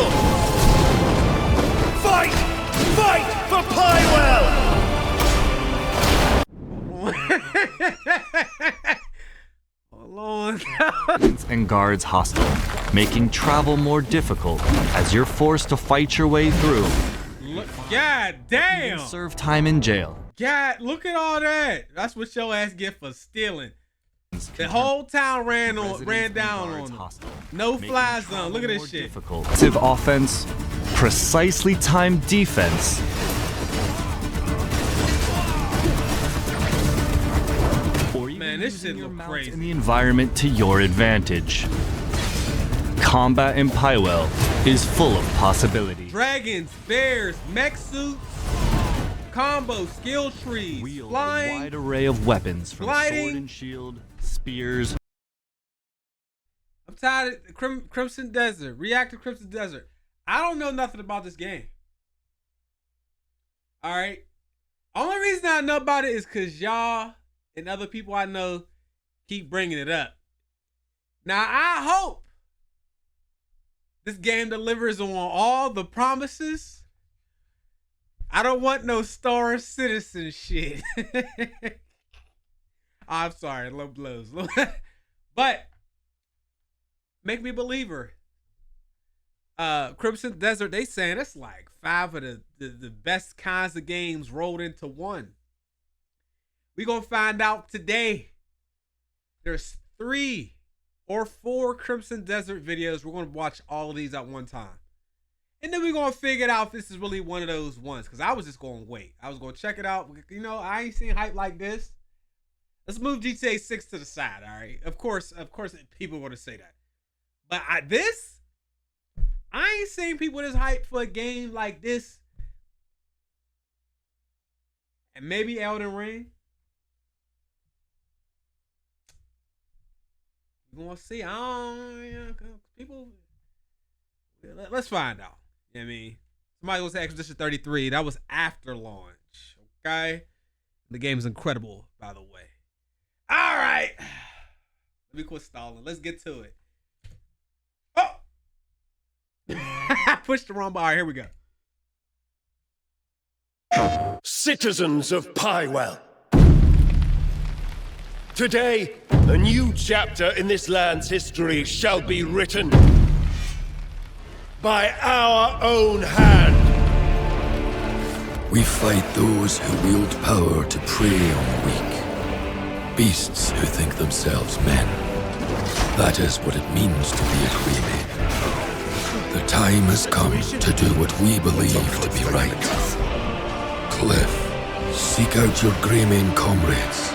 battle! Fight! Fight for Pywel! Hold on. And guards hostile, making travel more difficult as you're forced to fight your way through. God damn! Serve time in jail. God, look at all that. That's what your ass get for stealing. The whole town ran down on them. No fly zone. Look at this shit. Difficult. Offense, precisely timed defense. Man, this shit look crazy. In the environment to your advantage. Combat in Pywel is full of possibility. Dragons, bears, mech suits, combo, skill trees, flying, a wide array of weapons from gliding, sword and shield, spears. I'm tired of Crimson Desert. React to Crimson Desert. I don't know nothing about this game. All right. Only reason I know about it is because y'all and other people I know keep bringing it up. Now, I hope this game delivers on all the promises. I don't want no Star Citizen shit. I'm sorry, low blows. But make me a believer. Crimson Desert, they saying it's like 5 of the best kinds of games rolled into one. We gonna find out today. There's 3 or 4 Crimson Desert videos. We're gonna watch all of these at one time. And then we're gonna figure out if this is really one of those ones. Cause I was just gonna wait. I was gonna check it out. You know, I ain't seen hype like this. Let's move GTA 6 to the side, all right? Of course, people are gonna say that. But I ain't seen people this hype for a game like this. And maybe Elden Ring. We're gonna see. People. Let's find out. You know what I mean? Somebody was Expedition 33. That was after launch. Okay? The game is incredible, by the way. All right. Let me quit stalling. Let's get to it. Oh! I pushed the wrong bar. All right, here we go. Citizens of Pywel. Today, a new chapter in this land's history shall be written by our own hand. We fight those who wield power to prey on the weak. Beasts who think themselves men. That is what it means to be a Freeman. The time has come to do what we believe to be right. Kliff, seek out your Greymane comrades.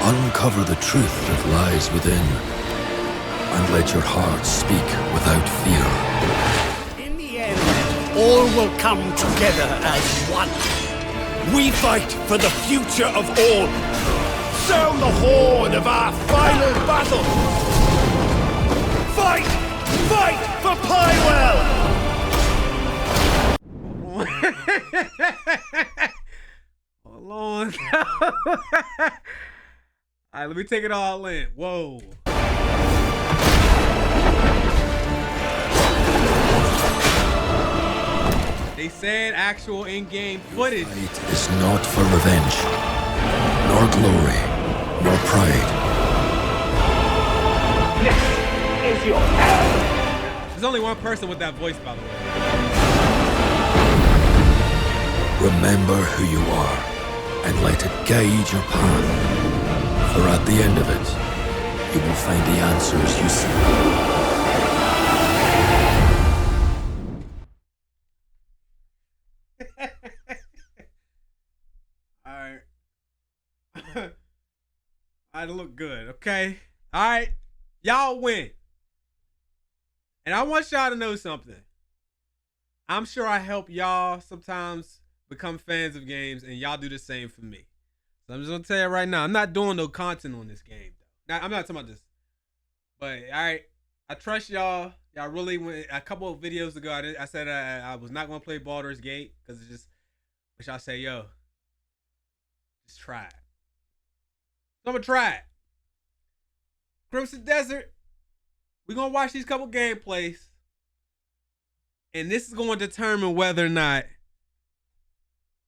Uncover the truth that lies within, and let your heart speak without fear. In the end, all will come together as one. We fight for the future of all. Sound the horn of our final battle. Fight! Fight for Pywel! Hold on. All right, let me take it all in. Whoa. They said actual in-game footage. The fight is not for revenge, nor glory, nor pride. This is your hour. There's only one person with that voice, by the way. Remember who you are, and let it guide your path. For at the end of it, you will find the answers you seek. Alright. I look good, okay? Alright. Y'all win. And I want y'all to know something. I'm sure I help y'all sometimes become fans of games, and y'all do the same for me. So I'm just gonna tell you right now, I'm not doing no content on this game though. Now, I'm not talking about this. But alright, I trust y'all. Y'all really went a couple of videos ago. I said I was not gonna play Baldur's Gate because it's just, but y'all say, yo, just try it. So I'm gonna try it. Crimson Desert. We're gonna watch these couple gameplays. And this is going to determine whether or not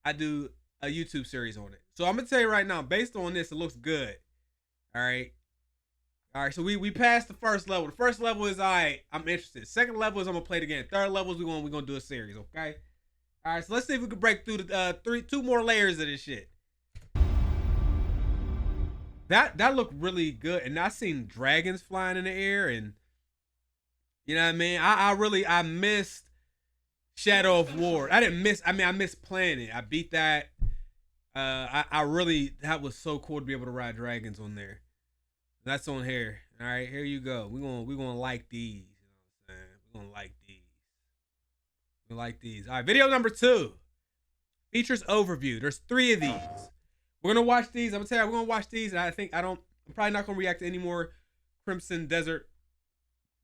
I do a YouTube series on it. So I'm gonna tell you right now, based on this, it looks good. All right. So we passed the first level. The first level is all right, I'm interested. Second level is I'm gonna play it again. Third level is we're gonna do a series, okay? All right, so let's see if we can break through the two more layers of this shit. That looked really good, and I seen dragons flying in the air, and you know what I mean. I missed Shadow of War. I missed playing it. I beat that. That was so cool to be able to ride dragons on there. That's on here. All right, here you go. We're gonna like these. You know what I'm saying? We're gonna like these. We like these. All right, video number 2. Features overview. There's 3 of these. We're gonna watch these. I'm gonna tell you, we're gonna watch these, and I'm probably not gonna react to any more Crimson Desert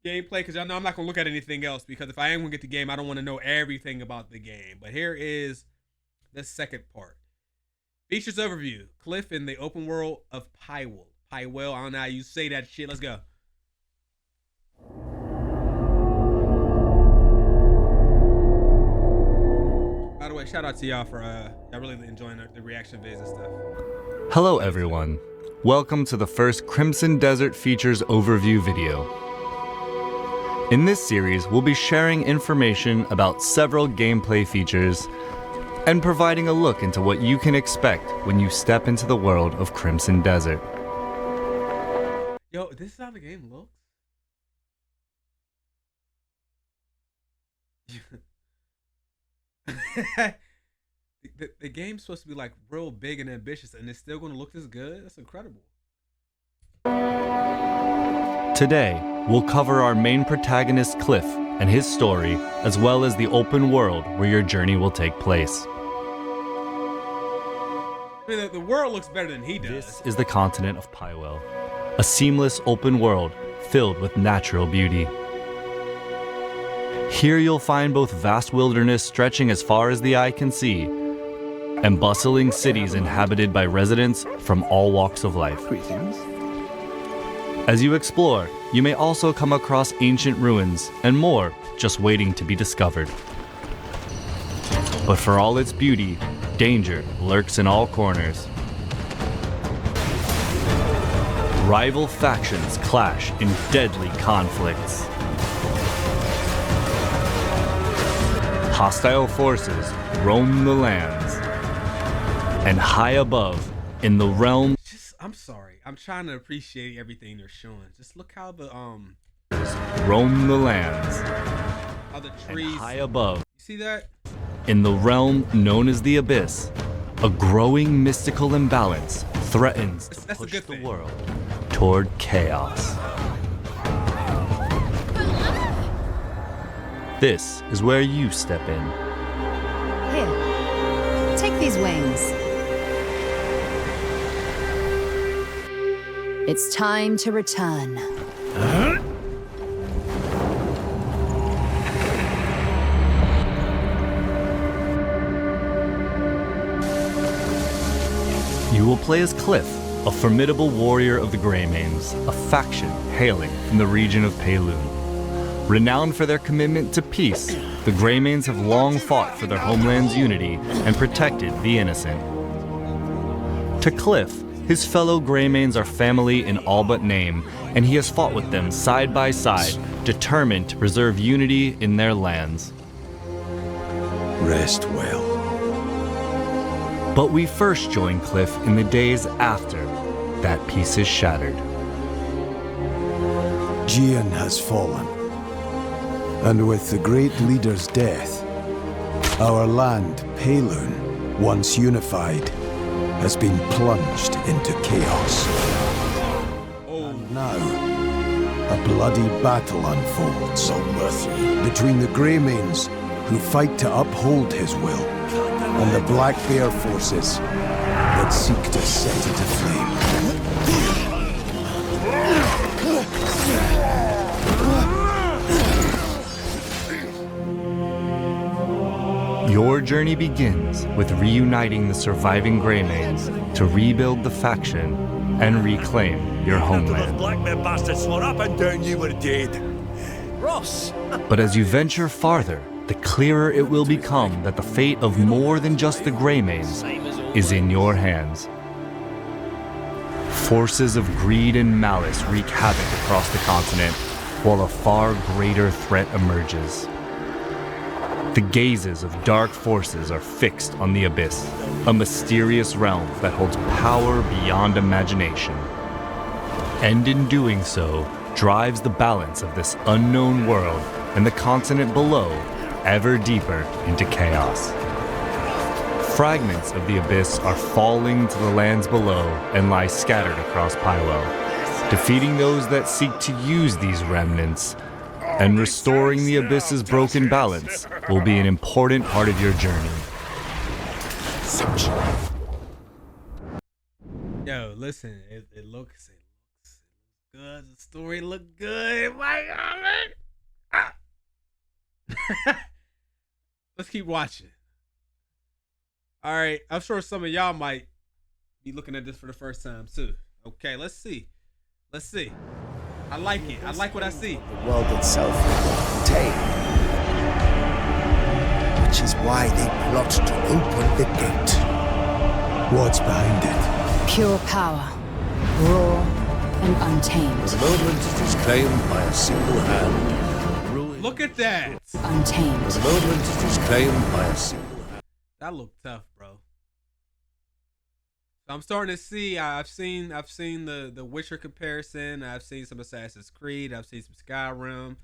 gameplay, because y'all know I'm not gonna look at anything else, because if I am gonna get the game, I don't want to know everything about the game. But here is the second part. Features overview. Kliff in the open world of Pywel. Pywel, I don't know how you say that shit. Let's go. By the way, shout out to y'all for y'all really enjoying the reaction vids and stuff. Hello everyone. Welcome to the first Crimson Desert Features overview video. In this series, we'll be sharing information about several gameplay features and providing a look into what you can expect when you step into the world of Crimson Desert. Yo, this is how the game looks? the game's supposed to be like real big and ambitious, and it's still going to look this good? That's incredible. Today, we'll cover our main protagonist Kliff and his story, as well as the open world where your journey will take place. I mean, the world looks better than he does. This is the continent of Pywel, a seamless open world filled with natural beauty. Here you'll find both vast wilderness stretching as far as the eye can see, and bustling cities inhabited by residents from all walks of life. As you explore, you may also come across ancient ruins and more just waiting to be discovered. But for all its beauty, danger lurks in all corners. Rival factions clash in deadly conflicts. Hostile forces roam the lands. And high above, in the realm... I'm sorry. I'm trying to appreciate everything they're showing. Just look how the roam the lands. How the trees... And high above. You see that? In the realm known as the Abyss, a growing mystical imbalance threatens to push the world toward chaos. This is where you step in. Here, take these wings. It's time to return. You will play as Kliff, a formidable warrior of the Greymanes, a faction hailing from the region of Pewel. Renowned for their commitment to peace, the Greymanes have long fought for their homeland's unity and protected the innocent. To Kliff, his fellow Greymanes are family in all but name, and he has fought with them side by side, determined to preserve unity in their lands. Rest well. But we first join Kliff in the days after that peace is shattered. Gian has fallen, and with the great leader's death, our land, Pewel, once unified, has been plunged into chaos. And now, a bloody battle unfolds between the Greymanes, who fight to uphold his will, and the Black Bear forces that seek to set it aflame. Your journey begins with reuniting the surviving Greymanes to rebuild the faction and reclaim your homeland. Black Bear bastards swore up and down you were dead. Ross! But as you venture farther the clearer it will become that the fate of more than just the Greymanes is in your hands. Forces of greed and malice wreak havoc across the continent, while a far greater threat emerges. The gazes of dark forces are fixed on the Abyss, a mysterious realm that holds power beyond imagination. And in doing so, drives the balance of this unknown world and the continent below ever deeper into chaos. Fragments of the Abyss are falling to the lands below and lie scattered across Pywel. Defeating those that seek to use these remnants and restoring the Abyss's broken balance will be an important part of your journey. Yo, listen, it looks good. The story looked good. My God, man. Let's keep watching. All right, I'm sure some of y'all might be looking at this for the first time too. Okay, let's see. I like it. I like what I see. The world itself will contain, which is why they plot to open the gate. What's behind it? Pure power, raw and untamed. The moment it is claimed by a single hand, ruin. Look at that. Untamed. The moment it is claimed by a single hand. That looked tough, bro. So I'm starting to see. I've seen the Witcher comparison. I've seen some Assassin's Creed. I've seen some Skyrim.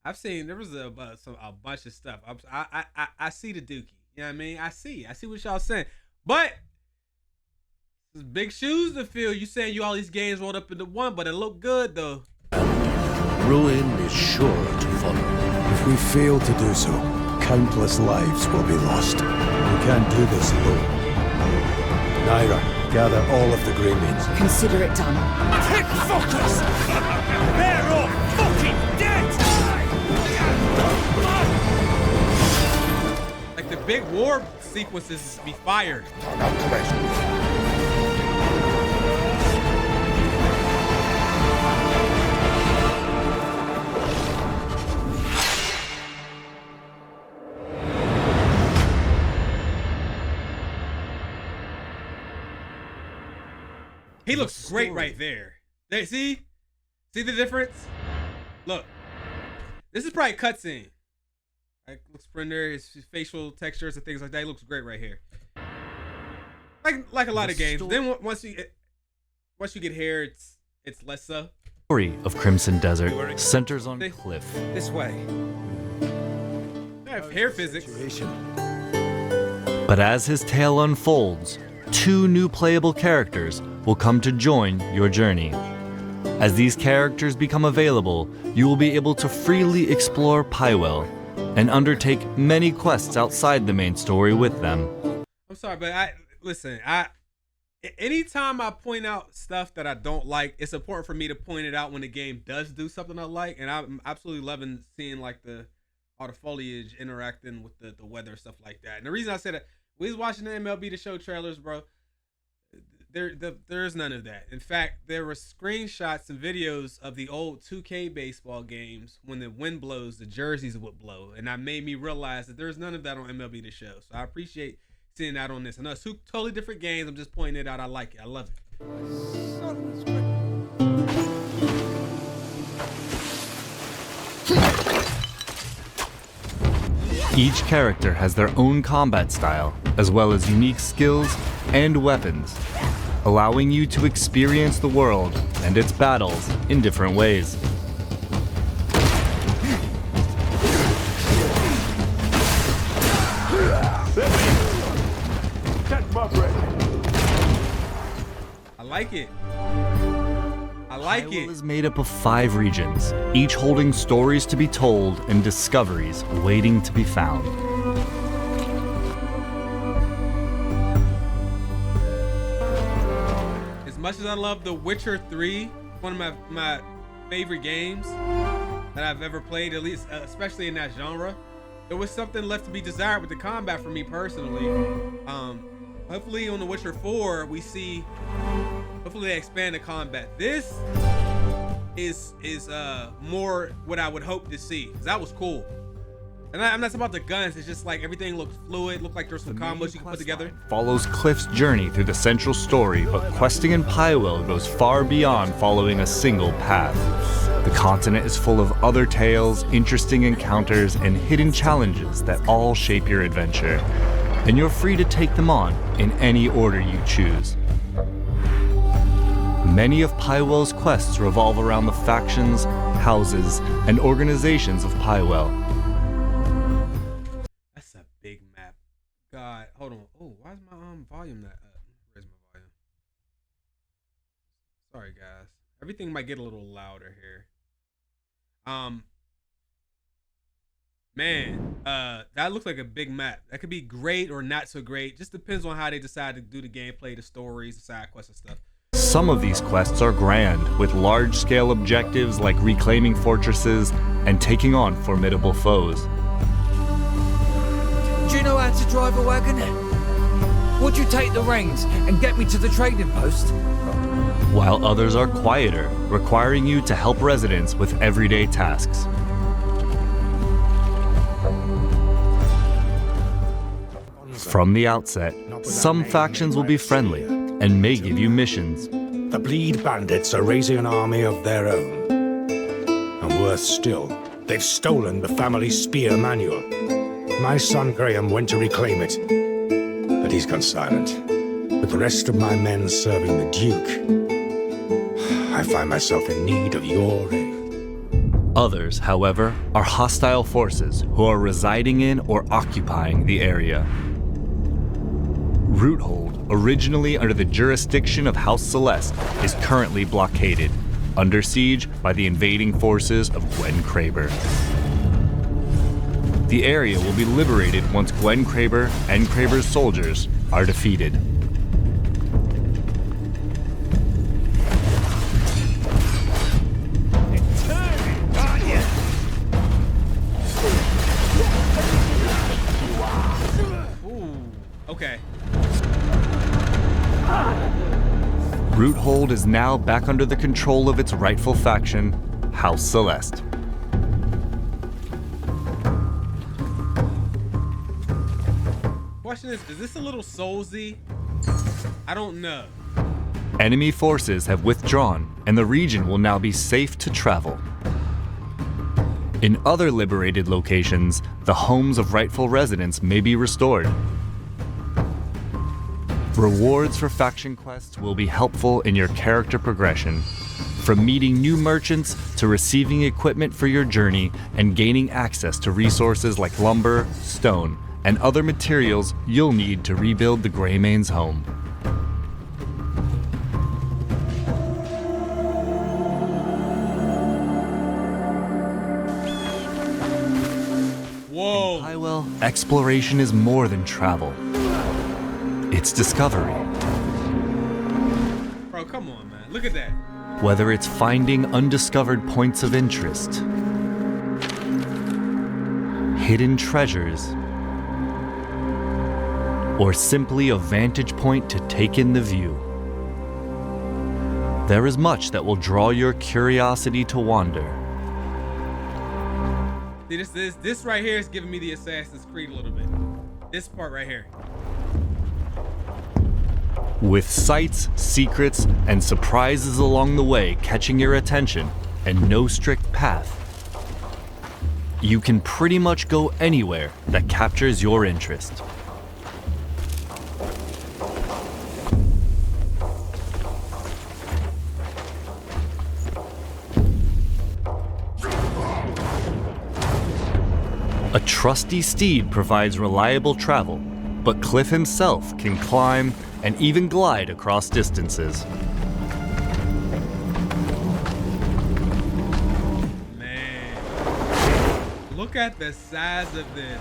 I've seen there was a bunch of stuff. I see the Dookie. You know what I mean? I see what y'all saying. But there's big shoes to fill. You saying you all these games rolled up into one, but it looked good though. Ruin is sure to follow. If we fail to do so, countless lives will be lost. We can't do this alone. Naira, gather all of the Greymanes. Consider it done. Pick focus! They're all fucking dead! Like the big war sequences be fired. He looks great right there. See the difference? Look, this is probably a cutscene. Like looks render, his facial textures and things like that. He looks great right here. Like a lot of games. Then once you get here, it's less so. The story of Crimson Desert centers on Kliff. This way. I have hair physics. But as his tale unfolds, 2 new playable characters will come to join your journey. As these characters become available, you will be able to freely explore Pywel and undertake many quests outside the main story with them. I'm sorry, but anytime I point out stuff that I don't like, it's important for me to point it out when the game does do something I like, and I'm absolutely loving seeing like all the foliage interacting with the weather, stuff like that. And the reason I said that, we was watching the MLB The Show trailers, bro. There's none of that. In fact, there were screenshots and videos of the old 2K baseball games. When the wind blows, the jerseys would blow, and that made me realize that there's none of that on MLB The Show. So I appreciate seeing that on this. I know it's 2 totally different games. I'm just pointing it out. I like it. I love it. Each character has their own combat style, as well as unique skills and weapons, allowing you to experience the world and its battles in different ways. I like it. Pywel is made up of 5 regions, each holding stories to be told and discoveries waiting to be found. As much as I love The Witcher 3, one of my favorite games that I've ever played, at least especially in that genre, there was something left to be desired with the combat for me personally. Hopefully on The Witcher 4 we see, hopefully they expand the combat. This is more what I would hope to see, because that was cool. And I'm not about the guns. It's just like everything looks fluid. Look like there's some combos you can put together. Follows Kliff's journey through the central story, but questing in Pywel goes far beyond following a single path. The continent is full of other tales, interesting encounters, and hidden challenges that all shape your adventure, and you're free to take them on in any order you choose. Many of Pywel's quests revolve around the factions, houses, and organizations of Pywel. That's a big map. God, hold on. Oh, why is my volume not up? Where's my volume? Sorry, guys. Everything might get a little louder here. Man, that looks like a big map. That could be great or not so great. Just depends on how they decide to do the gameplay, the stories, the side quests and stuff. Some of these quests are grand, with large-scale objectives like reclaiming fortresses and taking on formidable foes. Do you know how to drive a wagon? Would you take the reins and get me to the trading post? While others are quieter, requiring you to help residents with everyday tasks. From the outset, some factions will be friendly and may give you missions. The Bleed Bandits are raising an army of their own. And worse still, they've stolen the family spear manual. My son Graham went to reclaim it, but he's gone silent. With the rest of my men serving the Duke, I find myself in need of your aid. Others, however, are hostile forces who are residing in or occupying the area. Roothold, originally under the jurisdiction of House Celeste, is currently blockaded, under siege by the invading forces of Gwen Kraber. The area will be liberated once Gwen Kraber and Kraber's soldiers are defeated. Okay. Roothold is now back under the control of its rightful faction, House Celeste. Question is this a little Soulsy? I don't know. Enemy forces have withdrawn, and the region will now be safe to travel. In other liberated locations, the homes of rightful residents may be restored. Rewards for faction quests will be helpful in your character progression, from meeting new merchants to receiving equipment for your journey and gaining access to resources like lumber, stone, and other materials you'll need to rebuild the Greymane's home. Whoa! In Pywel, exploration is more than travel. It's discovery. Bro, come on, man. Look at that. Whether it's finding undiscovered points of interest, hidden treasures, or simply a vantage point to take in the view, there is much that will draw your curiosity to wander. See, this right here is giving me the Assassin's Creed a little bit. This part right here. With sights, secrets, and surprises along the way catching your attention, and no strict path, you can pretty much go anywhere that captures your interest. A trusty steed provides reliable travel, but Kliff himself can climb and even glide across distances. Man, look at the size of this.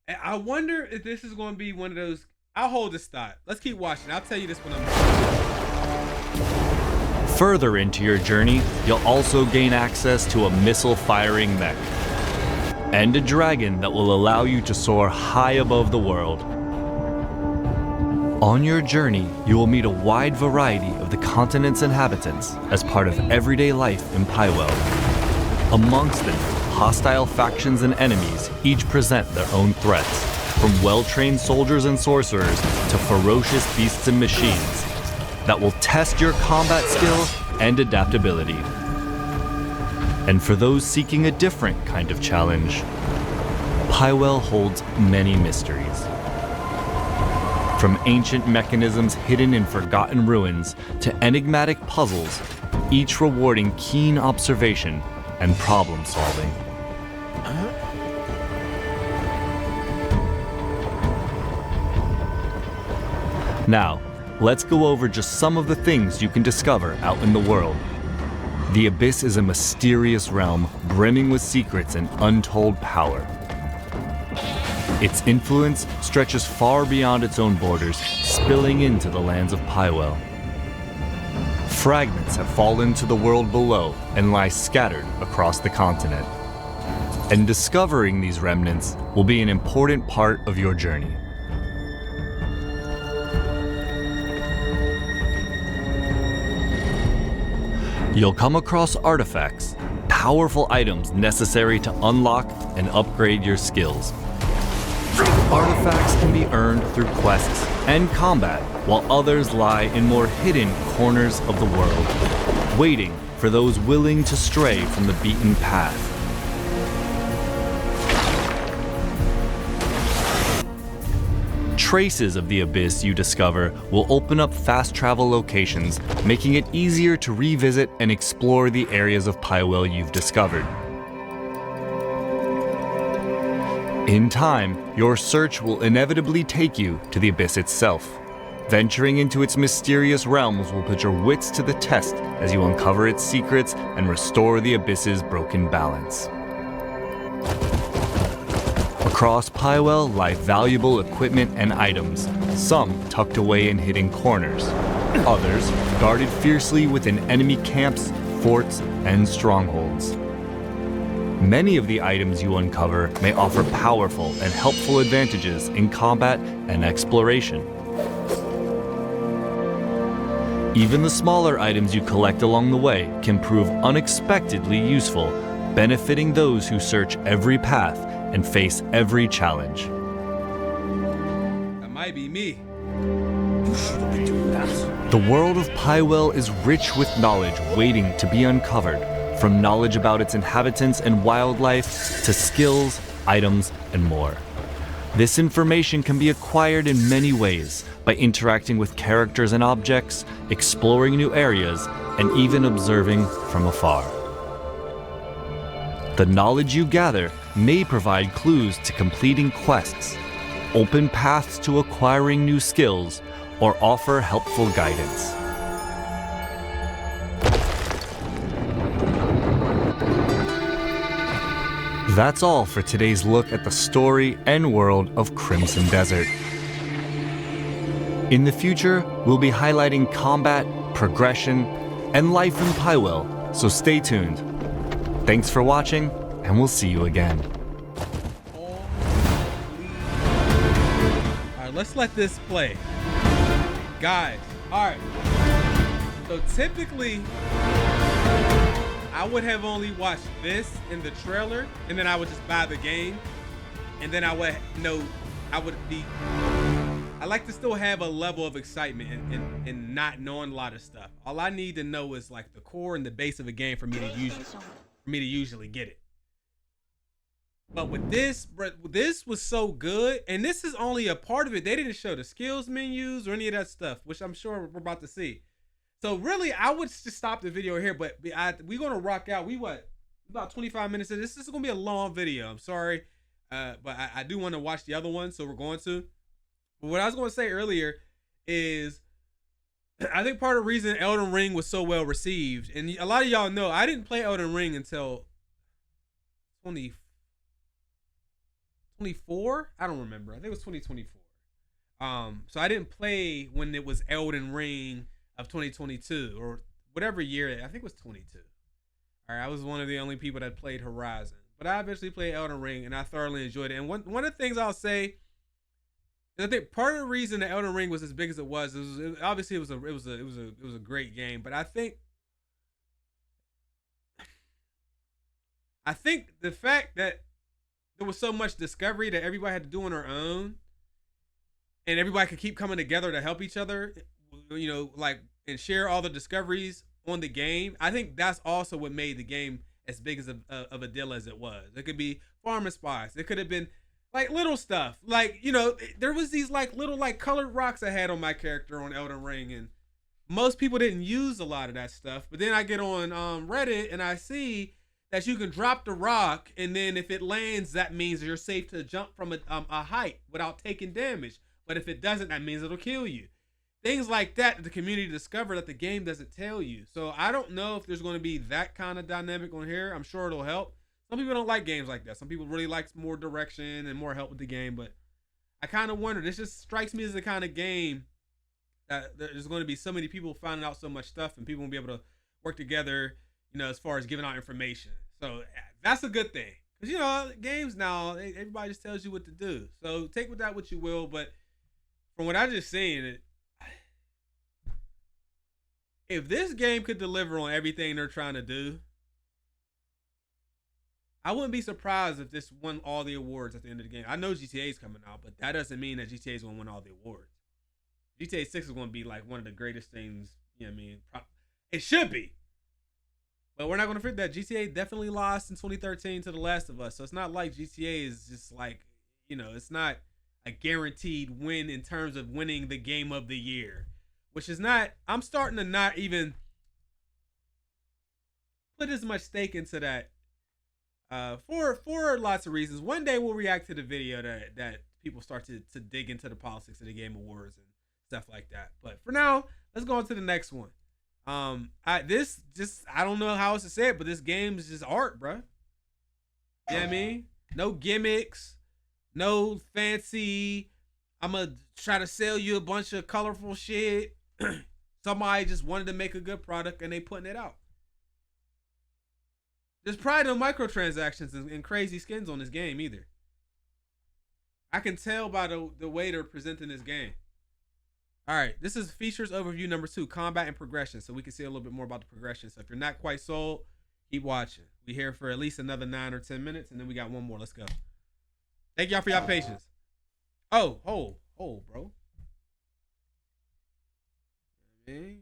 And I wonder if this is going to be one of those. I'll hold this thought. Let's keep watching. I'll tell you this when I'm done. Further into your journey, you'll also gain access to a missile-firing mech and a dragon that will allow you to soar high above the world. On your journey, you will meet a wide variety of the continent's inhabitants as part of everyday life in Pywel. Amongst them, hostile factions and enemies each present their own threats, from well-trained soldiers and sorcerers to ferocious beasts and machines that will test your combat skill and adaptability. And for those seeking a different kind of challenge, Pywel holds many mysteries. From ancient mechanisms hidden in forgotten ruins to enigmatic puzzles, each rewarding keen observation and problem solving. Now, let's go over just some of the things you can discover out in the world. The Abyss is a mysterious realm brimming with secrets and untold power. Its influence stretches far beyond its own borders, spilling into the lands of Pywel. Fragments have fallen to the world below and lie scattered across the continent. And discovering these remnants will be an important part of your journey. You'll come across artifacts, powerful items necessary to unlock and upgrade your skills. Artifacts can be earned through quests and combat, while others lie in more hidden corners of the world, waiting for those willing to stray from the beaten path. Traces of the Abyss you discover will open up fast travel locations, making it easier to revisit and explore the areas of Pywel you've discovered. In time, your search will inevitably take you to the Abyss itself. Venturing into its mysterious realms will put your wits to the test as you uncover its secrets and restore the Abyss's broken balance. Across Pywel lie valuable equipment and items, some tucked away in hidden corners, others guarded fiercely within enemy camps, forts, and strongholds. Many of the items you uncover may offer powerful and helpful advantages in combat and exploration. Even the smaller items you collect along the way can prove unexpectedly useful, benefiting those who search every path and face every challenge. That might be me. The world of Pywel is rich with knowledge waiting to be uncovered, from knowledge about its inhabitants and wildlife to skills, items, and more. This information can be acquired in many ways, by interacting with characters and objects, exploring new areas, and even observing from afar. The knowledge you gather may provide clues to completing quests, open paths to acquiring new skills, or offer helpful guidance. That's all for today's look at the story and world of Crimson Desert. In the future, we'll be highlighting combat, progression, and life in Pywel, so stay tuned. Thanks for watching, and we'll see you again. Alright, let's let this play. Guys, alright. So typically, I would have only watched this in the trailer, and then I would just buy the game, and then I would know, I like to still have a level of excitement and not knowing a lot of stuff. All I need to know is like the core and the base of a game for me to usually get it. But with this, this was so good, and this is only a part of it. They didn't show the skills menus or any of that stuff, which I'm sure we're about to see. So really, I would just stop the video here, but we're gonna rock out. About 25 minutes in. This is gonna be a long video. I'm sorry, but I do want to watch the other one, so we're going to. But what I was gonna say earlier is, I think part of the reason Elden Ring was so well received, and a lot of y'all know, I didn't play Elden Ring until 2024. I don't remember. I think it was 2024. So I didn't play when it was Elden Ring of 2022 or whatever year. I think it was 22. All right, I was one of the only people that played Horizon, but I eventually played Elden Ring and I thoroughly enjoyed it. And one of the things I'll say, I think part of the reason that Elden Ring was as big as it was obviously it was a great game, but I think I think the fact that there was so much discovery that everybody had to do on their own, and everybody could keep coming together to help each other, you know, like, and share all the discoveries on the game. I think that's also what made the game as big as of a deal as it was. It could be farming spots. It could have been like little stuff. Like, you know, there was these like little like colored rocks I had on my character on Elden Ring, and most people didn't use a lot of that stuff. But then I get on Reddit and I see that you can drop the rock, and then if it lands, that means you're safe to jump from a height without taking damage. But if it doesn't, that means it'll kill you. Things like that the community discovered that the game doesn't tell you. So I don't know if there's going to be that kind of dynamic on here. I'm sure it'll help. Some people don't like games like that. Some people really like more direction and more help with the game. But I kind of wonder. This just strikes me as the kind of game that there's going to be so many people finding out so much stuff, and people won't be able to work together, you know, as far as giving out information. So that's a good thing. Because, you know, games now, everybody just tells you what to do. So take with that what you will. But from what I just seen, if this game could deliver on everything they're trying to do, I wouldn't be surprised if this won all the awards at the end of the game. I know GTA is coming out, but that doesn't mean that GTA is going to win all the awards. GTA 6 is going to be like one of the greatest things, you know what I mean? It should be. But we're not going to forget that GTA definitely lost in 2013 to The Last of Us. So it's not like GTA is just like, you know, it's not a guaranteed win in terms of winning the game of the year. Which is not, I'm starting to not even put as much stake into that for lots of reasons. One day we'll react to the video that people start to dig into the politics of the Game Awards and stuff like that. But for now, let's go on to the next one. I don't know how else to say it, but this game is just art, bro. You know what I mean? No gimmicks, no fancy, I'm going to try to sell you a bunch of colorful shit. Somebody just wanted to make a good product and they putting it out. There's probably no microtransactions and crazy skins on this game either. I can tell by the way they're presenting this game. All right, this is features overview number 2, combat and progression, so we can see a little bit more about the progression. So if you're not quite sold, keep watching. We're here for at least another 9 or 10 minutes, and then we got one more. Let's go. Thank y'all for your patience. Oh, bro. Hey, you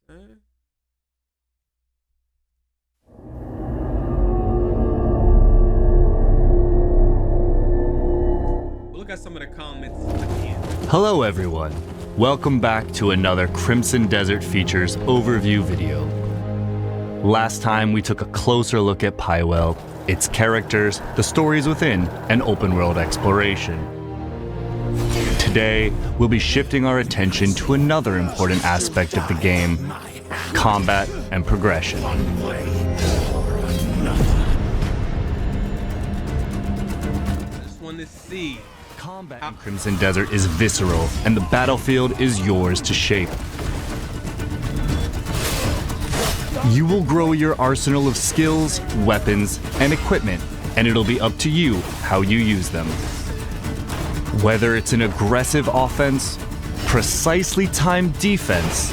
know what I'm saying? We'll look at some of the comments at the end. Hello everyone. Welcome back to another Crimson Desert Features overview video. Last time we took a closer look at Pywel, its characters, the stories within, and open world exploration. Today, we'll be shifting our attention to another important aspect of the game, combat and progression. Just want to see. Combat in Crimson Desert is visceral, and the battlefield is yours to shape. You will grow your arsenal of skills, weapons, and equipment, and it'll be up to you how you use them. Whether it's an aggressive offense, precisely timed defense,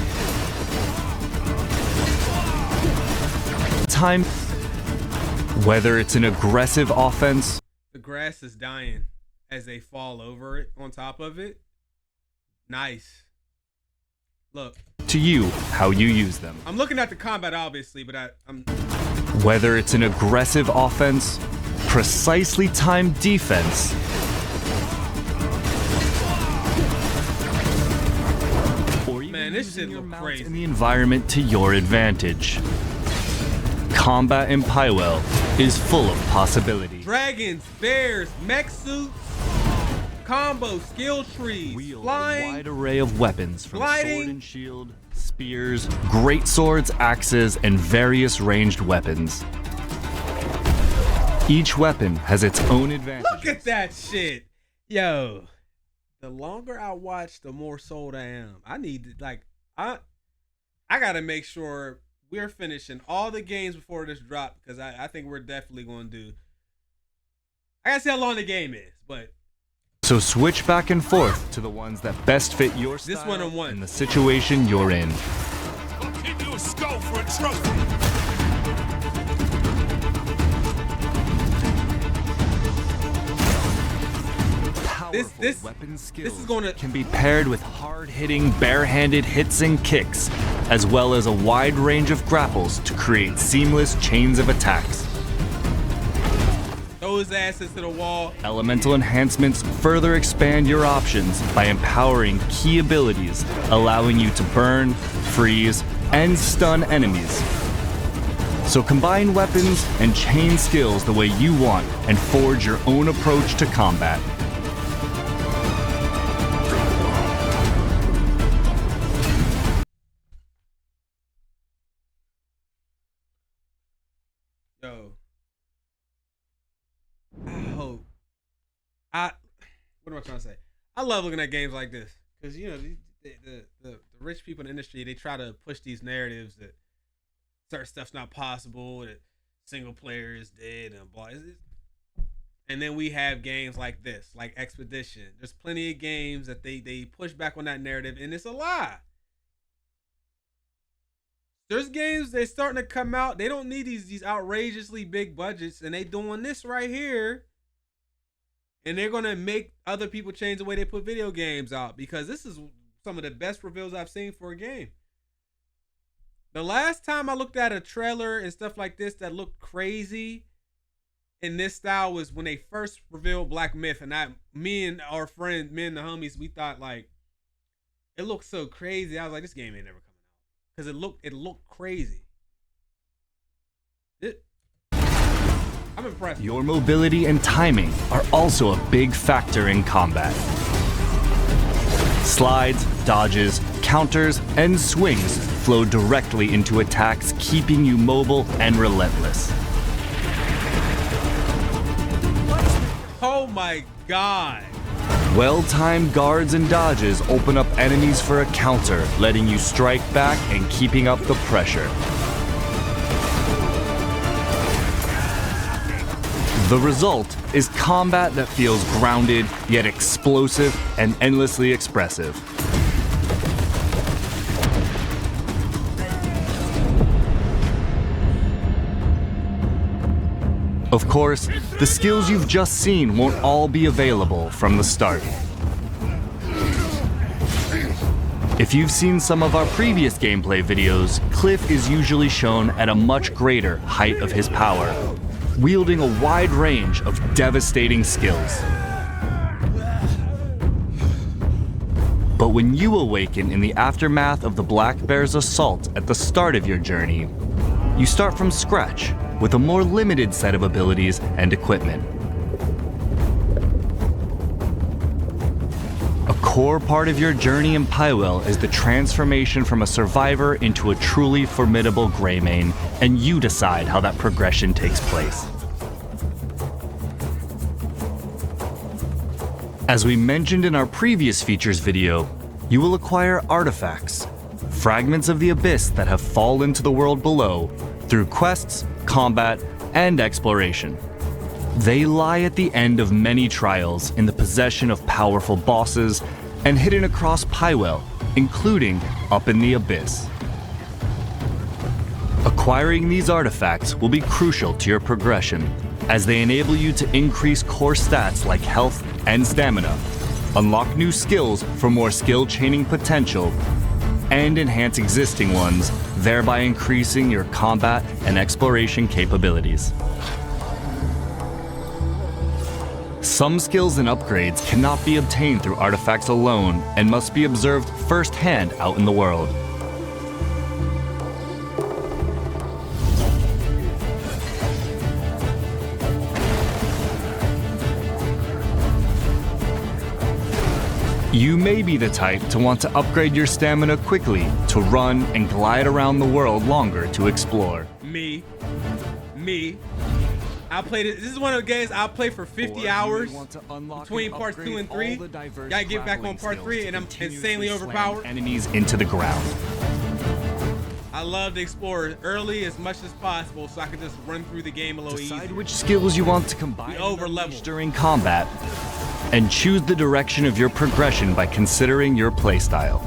The grass is dying as they fall over it, on top of it. Nice. Look. To you, how you use them. I'm looking at the combat, obviously, but I'm... Whether it's an aggressive offense, precisely timed defense, This shit look crazy. in the environment to your advantage. Combat in Pywel is full of possibility. Dragons, bears, mech suits, combo, skill trees, Wield flying, a wide array of weapons from gliding, sword and shield, spears, great swords, axes, and various ranged weapons. Each weapon has its own advantages. Look at that shit. Yo. The longer I watch, the more sold I am. I need to, like, I gotta make sure we're finishing all the games before this drop, because I think we're definitely going to do. I gotta see how long the game is, but. So switch back and forth to the ones that best fit your style this one and the situation you're in. I'll give you a skull for a trophy. weapon skills this is gonna can be paired with hard-hitting, bare-handed hits and kicks, as well as a wide range of grapples to create seamless chains of attacks. throw his asses to the wall. Elemental enhancements further expand your options by empowering key abilities, allowing you to burn, freeze, and stun enemies. So combine weapons and chain skills the way you want and forge your own approach to combat. Yo. What am I trying to say? I love looking at games like this because, you know, the rich people in the industry, they try to push these narratives that certain stuff's not possible, that single player is dead and blah. And then we have games like this, like Expedition. There's plenty of games that they push back on that narrative, and it's a lie. There's games that's starting to come out. They don't need these outrageously big budgets, and they doing this right here. And they're gonna make other people change the way they put video games out because this is some of the best reveals I've seen for a game. The last time I looked at a trailer and stuff like this that looked crazy in this style was when they first revealed Black Myth, and me and our friend, me and the homies, we thought like it looked so crazy. I was like, this game ain't never coming out because it looked crazy. I'm impressed. Your mobility and timing are also a big factor in combat. Slides, dodges, counters, and swings flow directly into attacks, keeping you mobile and relentless. Oh my God. Well-timed guards and dodges open up enemies for a counter, letting you strike back and keeping up the pressure. The result is combat that feels grounded, yet explosive and endlessly expressive. Of course, the skills you've just seen won't all be available from the start. If you've seen some of our previous gameplay videos, Kliff is usually shown at a much greater height of his power, wielding a wide range of devastating skills. But when you awaken in the aftermath of the Black Bear's assault at the start of your journey, you start from scratch with a more limited set of abilities and equipment. A core part of your journey in Pywel is the transformation from a survivor into a truly formidable Greymane, and you decide how that progression takes place. As we mentioned in our previous features video, you will acquire artifacts, fragments of the abyss that have fallen to the world below through quests, combat, and exploration. They lie at the end of many trials in the possession of powerful bosses and hidden across Pywel, including up in the abyss. Acquiring these artifacts will be crucial to your progression, as they enable you to increase core stats like health and stamina, unlock new skills for more skill chaining potential, and enhance existing ones, thereby increasing your combat and exploration capabilities. Some skills and upgrades cannot be obtained through artifacts alone and must be observed firsthand out in the world. You may be the type to want to upgrade your stamina quickly to run and glide around the world longer to explore. Me. I played it. This is one of the games I'll play for 50 hours between parts 2 and 3. Gotta get back on part 3 and I'm insanely overpowered. Enemies into the ground. I love to explore early as much as possible so I can just run through the game a little easier. Decide which skills you want to combine during combat, and choose the direction of your progression by considering your playstyle.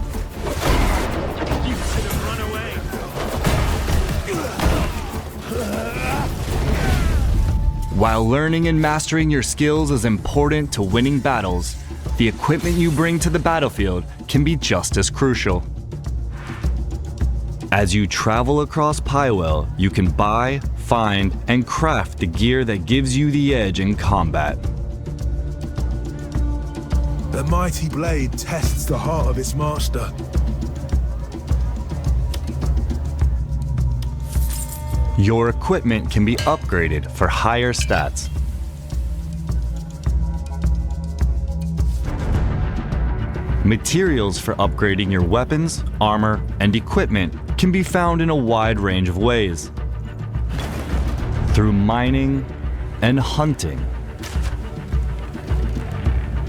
While learning and mastering your skills is important to winning battles, the equipment you bring to the battlefield can be just as crucial. As you travel across Pywel, you can buy, find, and craft the gear that gives you the edge in combat. The mighty blade tests the heart of its master. Your equipment can be upgraded for higher stats. Materials for upgrading your weapons, armor, and equipment can be found in a wide range of ways. Through mining and hunting,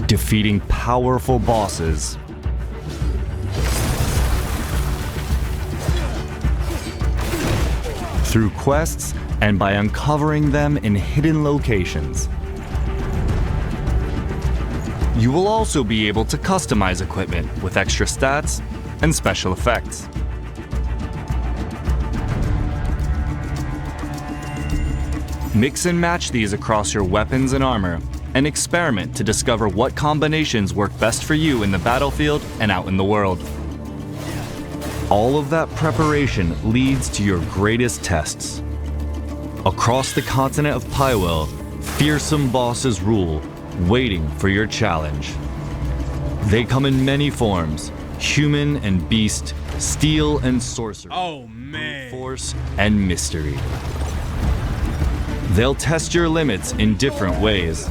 defeating powerful bosses, through quests, and by uncovering them in hidden locations. You will also be able to customize equipment with extra stats and special effects. Mix and match these across your weapons and armor, and experiment to discover what combinations work best for you in the battlefield and out in the world. All of that preparation leads to your greatest tests. Across the continent of Pywel, fearsome bosses rule, waiting for your challenge. They come in many forms: human and beast, steel and sorcery, brute force and mystery. They'll test your limits in different ways.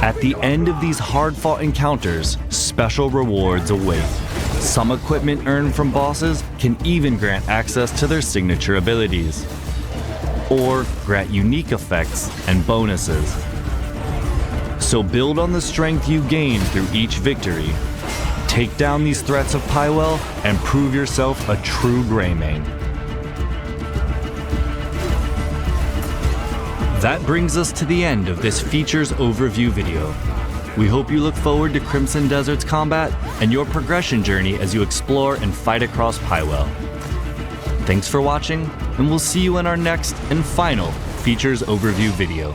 At the end of these hard-fought encounters, special rewards await. Some equipment earned from bosses can even grant access to their signature abilities, or grant unique effects and bonuses. So build on the strength you gain through each victory. Take down these threats of Pywel and prove yourself a true Greymane. That brings us to the end of this features overview video. We hope you look forward to Crimson Desert's combat and your progression journey as you explore and fight across Pywel. Thanks for watching, and we'll see you in our next and final features overview video.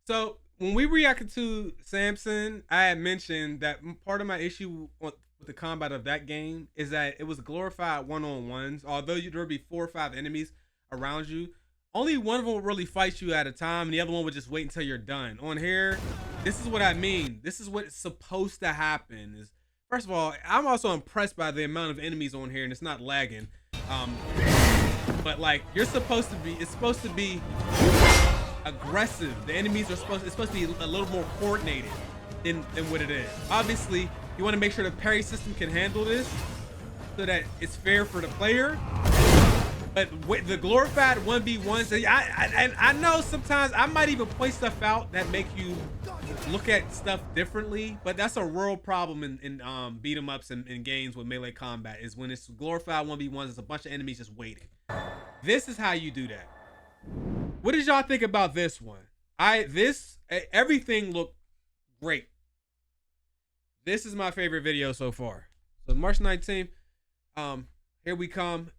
So when we reacted to Samson, I had mentioned that part of my issue with the combat of that game is that it was glorified one-on-ones. Although there would be 4 or 5 enemies around you, only one of them would really fight you at a time, and the other one would just wait until you're done. On here, this is what I mean. This is what's supposed to happen. Is first of all, I'm also impressed by the amount of enemies on here, and it's not lagging. But like, it's supposed to be aggressive. The enemies are supposed to be a little more coordinated than what it is. Obviously, you want to make sure the parry system can handle this so that it's fair for the player. But with the glorified 1v1s, I know sometimes I might even point stuff out that make you look at stuff differently, but that's a real problem in beat 'em ups and in games with melee combat, is when it's glorified 1v1s, it's a bunch of enemies just waiting. This is how you do that. What did y'all think about this one? Everything looked great. This is my favorite video so far. So March 19th, here we come.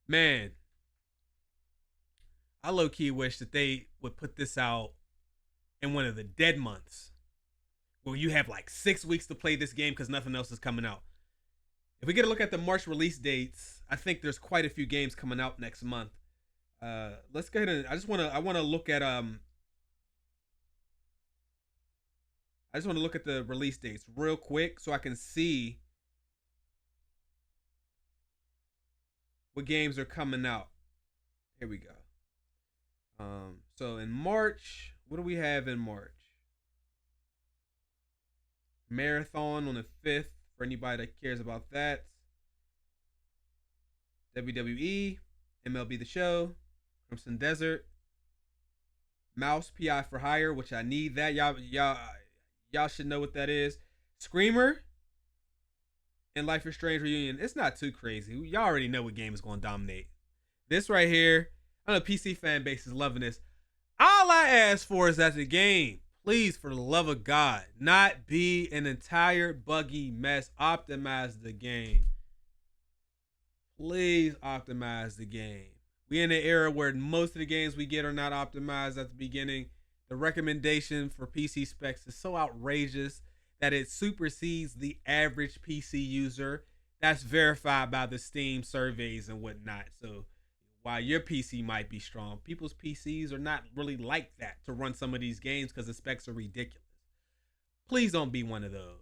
Man, I low-key wish that they would put this out in one of the dead months where you have like 6 weeks to play this game because nothing else is coming out. If we get a look at the March release dates, I think there's quite a few games coming out next month. Let's go ahead and I want to look at the release dates real quick so I can see what games are coming out. Here we go. So in March, what do we have in March? Marathon on the 5th for anybody that cares about that. WWE, MLB The Show, Crimson Desert, Mouse PI for Hire, which I need that. Y'all should know what that is. Screamer and Life is Strange Reunion. It's not too crazy. Y'all already know what game is going to dominate. This right here, I know PC fan base is loving this. All I ask for is that the game, please, for the love of God, not be an entire buggy mess. Optimize the game. Please optimize the game. We in an era where most of the games we get are not optimized at the beginning. The recommendation for PC specs is so outrageous that it supersedes the average PC user. That's verified by the Steam surveys and whatnot. So while your PC might be strong, people's PCs are not really like that to run some of these games because the specs are ridiculous. Please don't be one of those.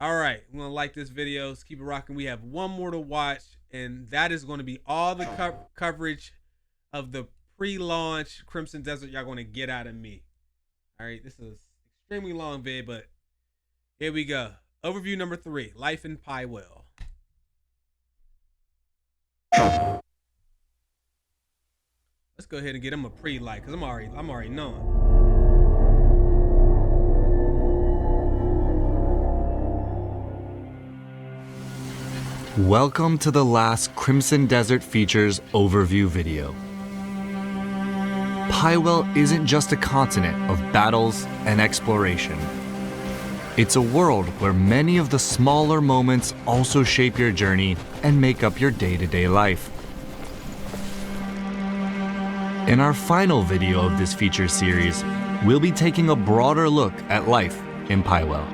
All right, I'm going to like this video. Let's keep it rocking. We have one more to watch, and that is going to be all the coverage of the pre-launch Crimson Desert y'all going to get out of me. All right, this is extremely long vid, but here we go. Overview number 3, Life in Pywel. Let's go ahead and get him a pre-like, because I'm already knowing. Welcome to the last Crimson Desert Features overview video. Pywel isn't just a continent of battles and exploration. It's a world where many of the smaller moments also shape your journey and make up your day-to-day life. In our final video of this feature series, we'll be taking a broader look at life in Pywel.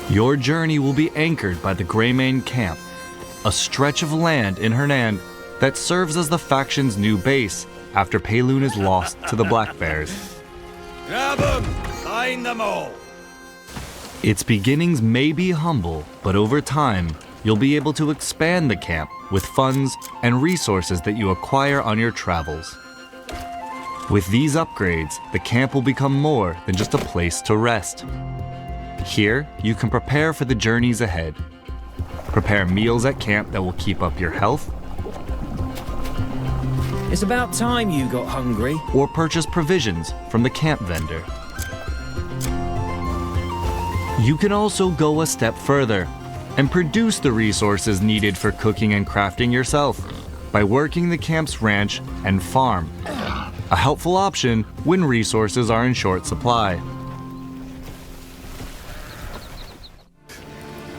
Your journey will be anchored by the Greymane Camp, a stretch of land in Hernand that serves as the faction's new base after Payloon is lost to the Black Bears. Grab them! Find them all! Its beginnings may be humble, but over time, you'll be able to expand the camp with funds and resources that you acquire on your travels. With these upgrades, the camp will become more than just a place to rest. Here, you can prepare for the journeys ahead. Prepare meals at camp that will keep up your health. It's about time you got hungry. Or purchase provisions from the camp vendor. You can also go a step further and produce the resources needed for cooking and crafting yourself by working the camp's ranch and farm. A helpful option when resources are in short supply.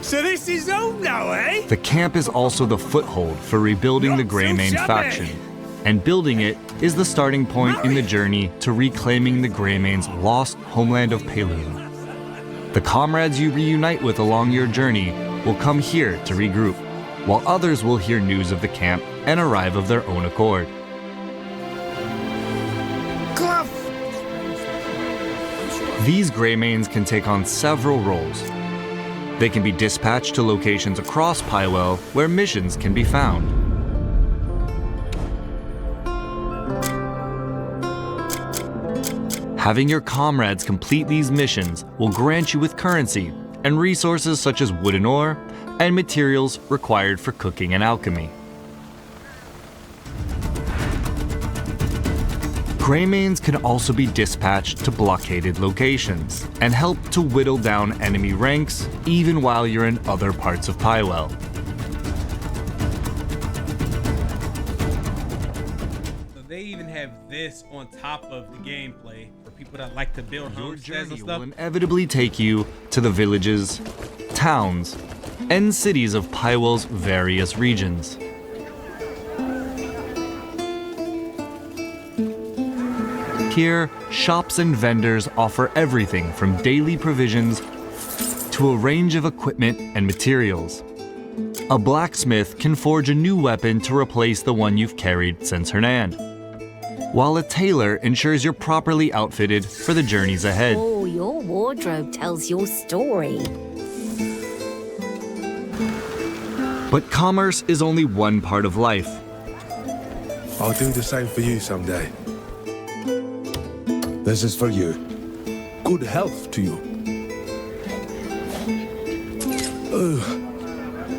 So this is all now, eh? The camp is also the foothold for rebuilding the Greymane faction, and building it is the starting point in the journey to reclaiming the Greymane's lost homeland of Payloon. The comrades you reunite with along your journey will come here to regroup, while others will hear news of the camp and arrive of their own accord. Kliff! These Greymanes can take on several roles. They can be dispatched to locations across Pywel where missions can be found. Having your comrades complete these missions will grant you with currency and resources such as wooden ore and materials required for cooking and alchemy. Greymanes can also be dispatched to blockaded locations and help to whittle down enemy ranks even while you're in other parts of Pywel. So they even have this on top of the gameplay for people that like to build homesteads and stuff. Will inevitably take you to the villages, towns, and cities of Pywel's various regions. Here, shops and vendors offer everything from daily provisions to a range of equipment and materials. A blacksmith can forge a new weapon to replace the one you've carried since Hernand, while a tailor ensures you're properly outfitted for the journeys ahead. Oh, your wardrobe tells your story. But commerce is only one part of life. I'll do the same for you someday. This is for you. Good health to you.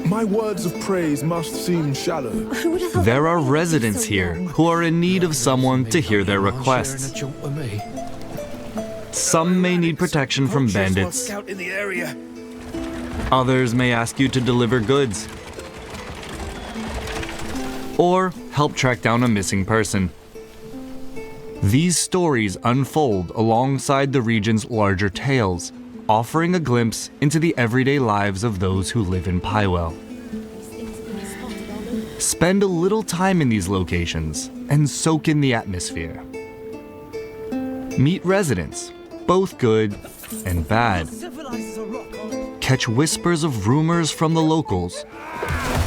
My words of praise must seem shallow. There are residents here who are in need of someone to hear their requests. Some may need protection from bandits. Scout in the area. Others may ask you to deliver goods. Or help track down a missing person. These stories unfold alongside the region's larger tales, offering a glimpse into the everyday lives of those who live in Pywel. Spend a little time in these locations and soak in the atmosphere. Meet residents, both good and bad. Catch whispers of rumors from the locals,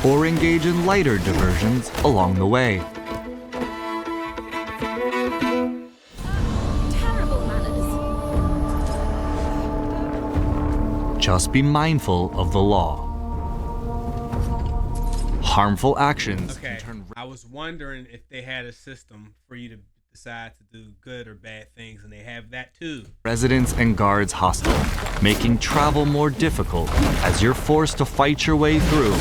or engage in lighter diversions along the way. Terrible manners. Just be mindful of the law. Harmful actions. Okay, I was wondering if they had a system for you to decide to do good or bad things, and they have that too. Residents and guards hostile, making travel more difficult as you're forced to fight your way through.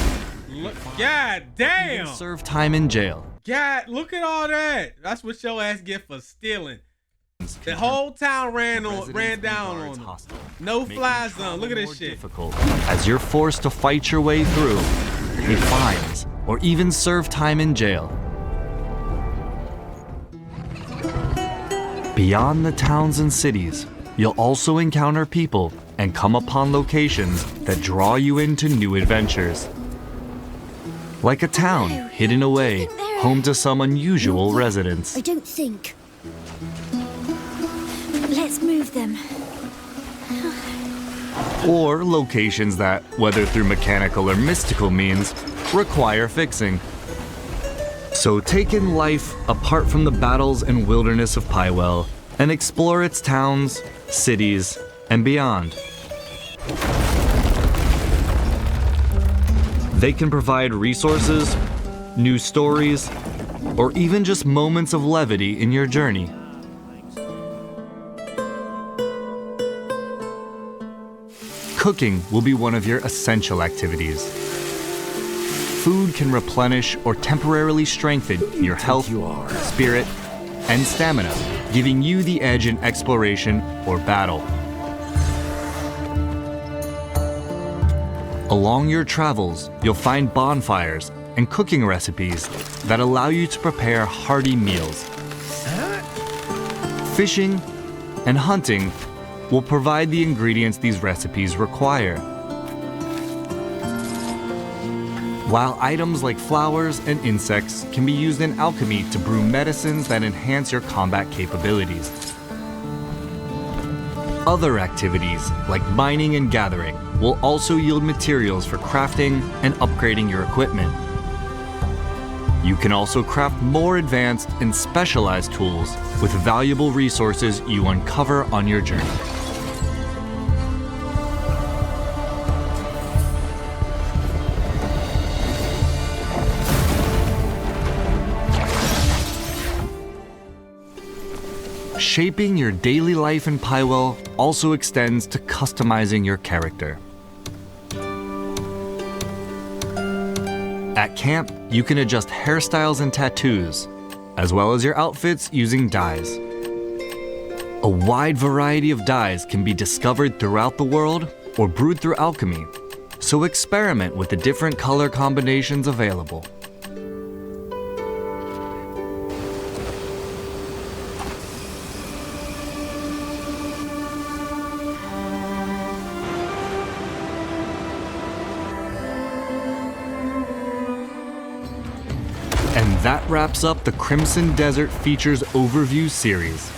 God damn! Serve time in jail. God, look at all that. That's what your ass get for stealing. The whole town ran down on them. No fly zone. Look at this shit. Difficult as you're forced to fight your way through, pay fines, or even serve time in jail. Beyond the towns and cities, you'll also encounter people and come upon locations that draw you into new adventures. Like a town hidden away, home to some unusual residents. I don't think. Let's move them. Or locations that, whether through mechanical or mystical means, require fixing. So take in life apart from the battles and wilderness of Pywel and explore its towns, cities, and beyond. They can provide resources, new stories, or even just moments of levity in your journey. Cooking will be one of your essential activities. Food can replenish or temporarily strengthen your health, spirit, and stamina, giving you the edge in exploration or battle. Along your travels, you'll find bonfires and cooking recipes that allow you to prepare hearty meals. Fishing and hunting will provide the ingredients these recipes require. While items like flowers and insects can be used in alchemy to brew medicines that enhance your combat capabilities. Other activities, like mining and gathering, will also yield materials for crafting and upgrading your equipment. You can also craft more advanced and specialized tools with valuable resources you uncover on your journey. Shaping your daily life in Pywel also extends to customizing your character. At camp, you can adjust hairstyles and tattoos, as well as your outfits using dyes. A wide variety of dyes can be discovered throughout the world or brewed through alchemy, so experiment with the different color combinations available. And that wraps up the Crimson Desert Features Overview series.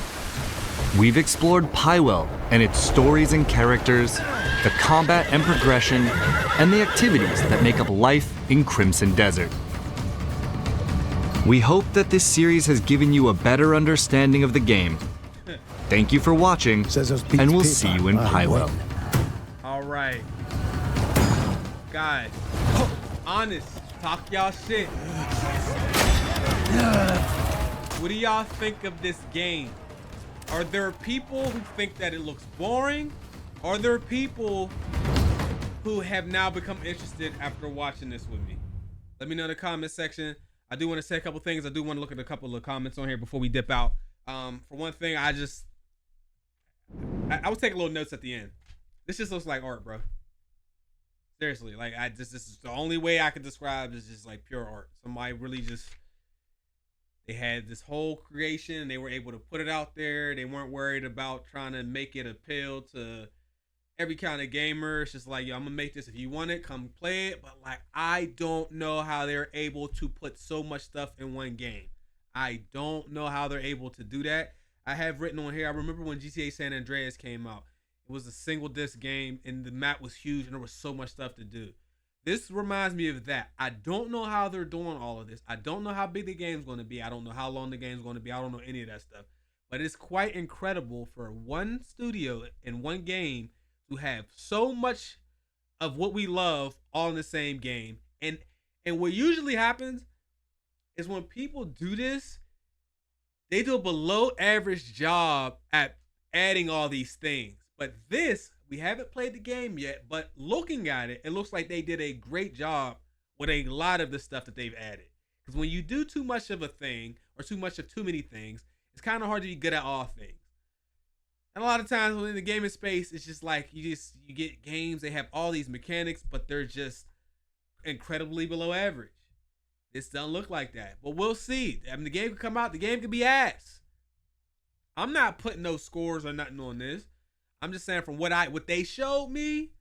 We've explored Pywel and its stories and characters, the combat and progression, and the activities that make up life in Crimson Desert. We hope that this series has given you a better understanding of the game. Thank you for watching, and we'll see you in Pywel. All right. Guys, honest, talk y'all shit. What do y'all think of this game? Are there people who think that it looks boring? Are there people who have now become interested after watching this with me? Let me know in the comment section. I do want to say a couple things. I do want to look at a couple of comments on here before we dip out. For one thing, I was taking little notes at the end. This just looks like art, bro. Seriously, like this is the only way I could describe this, just like pure art. Somebody really just, they had this whole creation. They were able to put it out there. They weren't worried about trying to make it appeal to every kind of gamer. It's just like, yo, I'm gonna make this. If you want it, come play it. But like, I don't know how they're able to put so much stuff in one game. I don't know how they're able to do that. I have written on here, I remember when GTA San Andreas came out. It was a single disc game and the map was huge and there was so much stuff to do. This reminds me of that. I don't know how they're doing all of this. I don't know how big the game's going to be. I don't know how long the game's going to be. I don't know any of that stuff. But it's quite incredible for one studio in one game to have so much of what we love all in the same game. And what usually happens is when people do this, they do a below average job at adding all these things. But this, we haven't played the game yet, but looking at it, it looks like they did a great job with a lot of the stuff that they've added. Because when you do too much of a thing or too much of too many things, it's kind of hard to be good at all things. And a lot of times when in the gaming space, it's just like you get games, they have all these mechanics, but they're just incredibly below average. This doesn't look like that, but we'll see. I mean, the game could come out, the game could be ass. I'm not putting no scores or nothing on this. I'm just saying from what they showed me,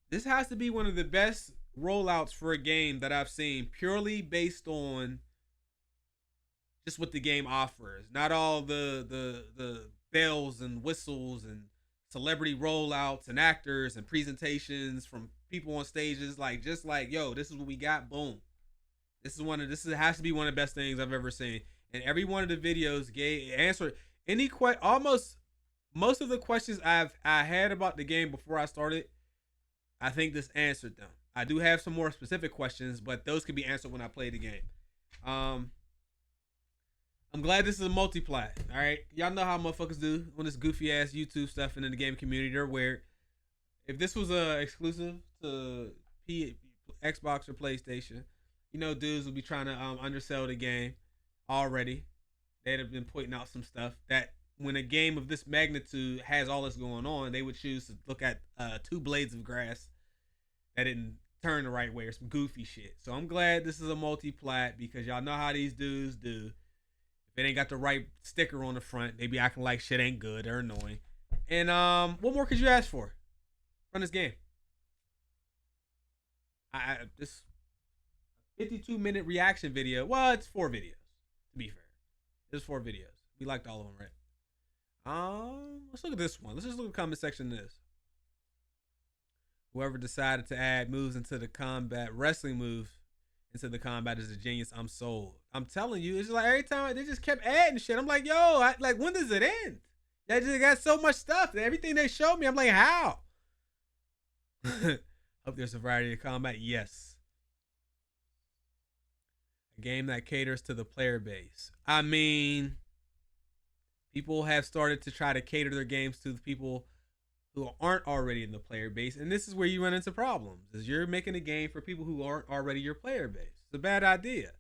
this has to be one of the best rollouts for a game that I've seen, purely based on just what the game offers. Not all the bells and whistles and celebrity rollouts and actors and presentations from people on stages, like just like, yo, this is what we got, boom. This has to be one of the best things I've ever seen. And every one of the videos answered most of the questions I had about the game before I started. I think this answered them. I do have some more specific questions, but those can be answered when I play the game. I'm glad this is a multi-plat. All right, y'all know how motherfuckers do on this goofy ass YouTube stuff and in the game community. They're weird. If this was exclusive to Xbox or PlayStation, you know, dudes would be trying to undersell the game already. They'd have been pointing out some stuff that when a game of this magnitude has all this going on, they would choose to look at 2 blades of grass that didn't turn the right way or some goofy shit. So I'm glad this is a multi-plat because y'all know how these dudes do. If it ain't got the right sticker on the front, they be acting like shit ain't good. They're annoying. And what more could you ask for from this game? This 52-minute reaction video. Well, it's 4 videos, to be fair. There's 4 videos. We liked all of them, right? Let's look at this one. Let's just look at the comment section of this. Whoever decided to add moves into the combat, wrestling moves into the combat is a genius. I'm sold. I'm telling you, it's just like every time they just kept adding shit. I'm like, yo, when does it end? They just got so much stuff. Everything they showed me, I'm like, how? Hope there's a variety of combat. Yes. A game that caters to the player base. I mean, people have started to try to cater their games to the people who aren't already in the player base, and this is where you run into problems, is you're making a game for people who aren't already your player base. It's a bad idea,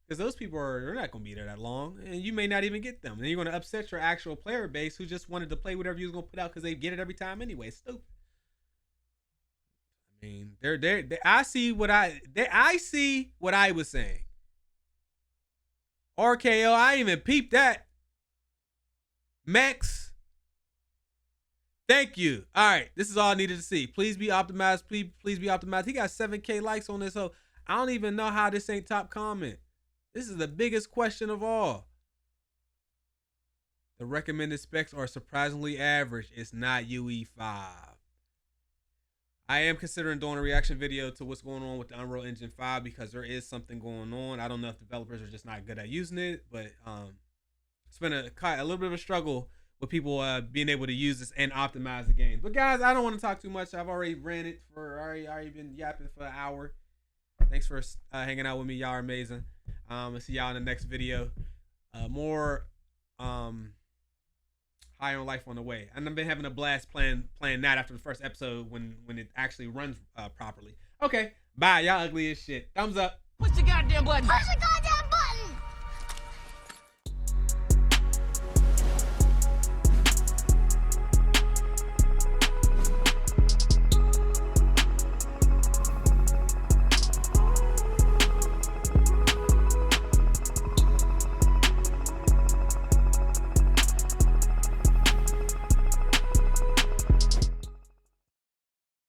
because those people they're not going to be there that long, and you may not even get them. And then you're going to upset your actual player base who just wanted to play whatever you was going to put out because they get it every time anyway. It's stupid. I mean, I see what I was saying. RKO, I ain't even peeped that. Max. Thank you. All right, this is all I needed to see. Please be optimized. Please be optimized. He got 7K likes on this, so I don't even know how this ain't top comment. This is the biggest question of all. The recommended specs are surprisingly average. It's not UE5. I am considering doing a reaction video to what's going on with the Unreal Engine 5 because there is something going on. I don't know if developers are just not good at using it, but it's been a little bit of a struggle with people being able to use this and optimize the game. But guys, I don't want to talk too much. I've already ran it for already been yapping for an hour. Thanks for hanging out with me. Y'all are amazing. I'll see y'all in the next video. More High on Life on the way. And I've been having a blast playing that after the first episode when it actually runs properly. Okay, bye. Y'all ugly as shit. Thumbs up. Push the goddamn button. Push the goddamn